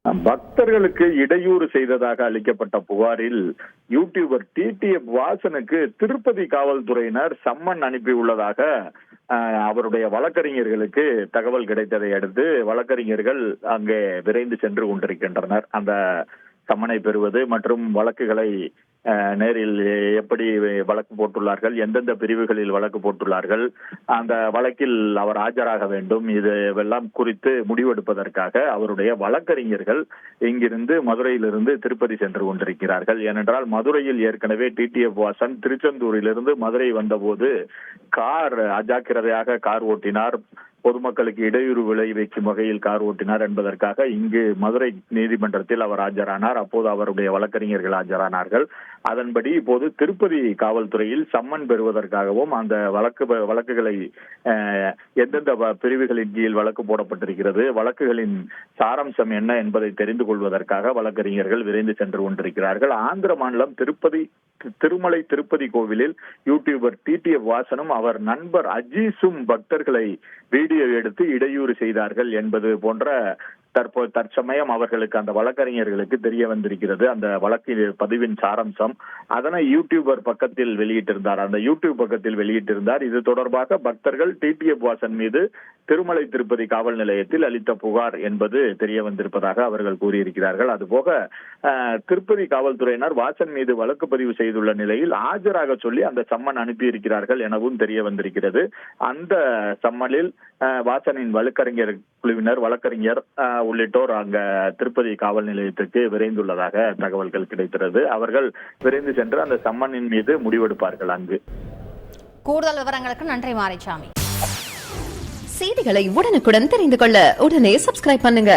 பக்தர்களுக்கு இடையூறு செய்ததாக அளிக்கப்பட்ட புகாரில் யூடியூபர் TTF வாசனுக்கு திருப்பதி காவல்துறையினர் சம்மன் அனுப்பியுள்ளதாக அவருடைய வழக்கறிஞர்களுக்கு தகவல் கிடைத்ததை அடுத்து வழக்கறிஞர்கள் அங்கே விரைந்து சென்று கொண்டிருக்கின்றனர். அந்த சம்மனை பெறுவது மற்றும் வழக்குகளை நேரில் எப்படி வழக்கு போட்டுள்ளார்கள், எந்தெந்த பிரிவுகளில் வழக்கு போட்டுள்ளார்கள், அந்த வழக்கில் அவர் ஆஜராக வேண்டும், இதுவெல்லாம் குறித்து முடிவெடுப்பதற்காக அவருடைய வழக்கறிஞர்கள் இங்கிருந்து மதுரையிலிருந்து திருப்பதி சென்று கொண்டிருக்கிறார்கள். ஏனென்றால் மதுரையில் ஏற்கனவே TTF வாசன் திருச்செந்தூரிலிருந்து மதுரை வந்தபோது அஜாக்கிரதையாக கார் ஓட்டினார், பொதுமக்களுக்கு இடையூறு விளைவிக்கும் வகையில் கார் ஓட்டினார் என்பதற்காக இங்கு மதுரை நீதிமன்றத்தில் அவர் ஆஜரானார். அப்போது அவருடைய வழக்கறிஞர்கள் ஆஜரானார்கள். அதன்படி இப்போது திருப்பதி காவல்துறையில் சம்மன் பெறுவதற்காகவும் அந்த வழக்குகளை எந்தெந்த பிரிவுகளின் கீழ் வழக்கு போடப்பட்டிருக்கிறது, வழக்குகளின் சாராம்சம் என்ன என்பதை தெரிந்து கொள்வதற்காக வழக்கறிஞர்கள் விரைந்து சென்று கொண்டிருக்கிறார்கள். ஆந்திர மாநிலம் திருமலை திருப்பதி கோவிலில் யூடியூபர் TTF வாசனும் அவர் நண்பர் அஜீஸும் பக்தர்களை வீடியோ எடுத்து இடையூறு செய்தார்கள் என்பது போன்ற தற்சமயம் அவர்களுக்கு அந்த வழக்கறிஞர்களுக்கு தெரிய வந்திருக்கிறது. அந்த வழக்கின் பதிவின் சாராம்சம் அதனை யூடியூபர் பக்கத்தில் வெளியிட்டிருந்தார். அந்த யூடியூப் பக்கத்தில் வெளியிட்டிருந்தார். இது தொடர்பாக பக்தர்கள் TTF வாசன் மீது திருமலை திருப்பதி காவல் நிலையத்தில் அளித்த புகார் என்பது தெரிய வந்திருப்பதாக அவர்கள் கூறியிருக்கிறார்கள். அதுபோக திருப்பதி காவல்துறையினர் வாசன் மீது வழக்கு பதிவு செய்துள்ள நிலையில் ஆஜராக சொல்லி அந்த சம்மன் அனுப்பியிருக்கிறார்கள் எனவும் தெரிய வந்திருக்கிறது. அந்த சம்மனில் வாசனின் வழக்கறிஞர் குழுவினர், வழக்கறிஞர் உள்ளிட்டோர் அங்க திருப்பதி காவல் நிலையத்திற்கு விரைந்துள்ளதாக தகவல்கள் கிடைக்கிறது. அவர்கள் விரைந்து சென்று அந்த சம்மனின் மீது முடிவெடுப்பார்கள். அங்கு கூடுதல் விவரங்களுக்கு நன்றி மாரிசாமி. செய்திகளை உடனுக்குடன் தெரிந்து கொள்ள உடனே சப்ஸ்கிரைப் பண்ணுங்க.